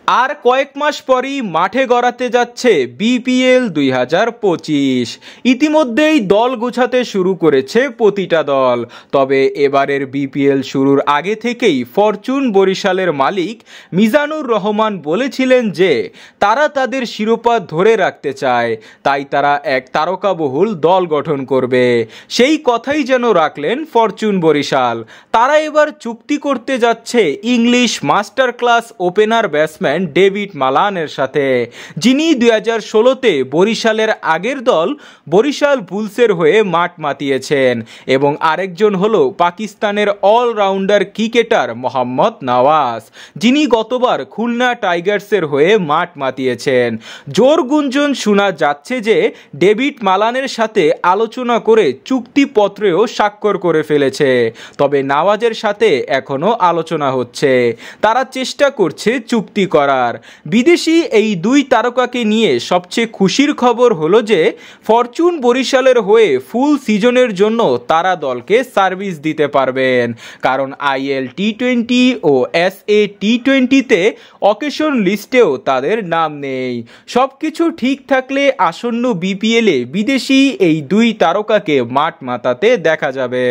আর কয়েক মাস পরই মাঠে গড়াতে যাচ্ছে বিপিএল 2025। ইতিমধ্যেই দল গোছাতে শুরু করেছে প্রতিটা দল। তবে এবারের বিপিএল শুরুর আগে থেকেই ফরচুন বরিশালের মালিক মিজানুর রহমান বলেছিলেন যে তারা তাদের শিরোপা ধরে রাখতে চায়, তাই তারা এক তারকাবহুল দল গঠন করবে। সেই কথাই যেন রাখলেন ফরচুন বরিশাল। তারা এবার চুক্তি করতে যাচ্ছে English master class opener batsman David মালানের সাথে, যিনি 2016-তে বরিশালের আগের দল বরিশাল বুলসের হয়ে মাঠ মাতিয়েছেন, এবং আরেকজন হলো পাকিস্তানের অলরাউন্ডার ক্রিকেটার মোহাম্মদ নওয়াজ, যিনি গতবার খুলনা টাইগার্সের হয়ে মাঠ মাতিয়েছেন। জোর গুঞ্জন শোনা যাচ্ছে যে ডেভিড মালানের সাথে আলোচনা করে চুক্তিপত্রেও স্বাক্ষর করে ফেলেছে। তবে নওয়াজের সাথে এখনো আলোচনা হচ্ছে, তারা চেষ্টা করছে চুক্তি করার। বিদেশি এই দুই তারকাকে নিয়ে সবচেয়ে খুশির খবর হলো যে ফরচুন বরিশালের হয়ে ফুল সিজনের জন্য তারা দলকে সার্ভিস দিতে পারবেন, কারণ আইএল টি-20 ও এসএ টি-20তে অকেশন লিস্টেও তাদের নাম নেই। সবকিছু ঠিক থাকলে আসন্ন বিপিএলে বিদেশি এই দুই তারকাকে মাঠ মাতাতে দেখা যাবে।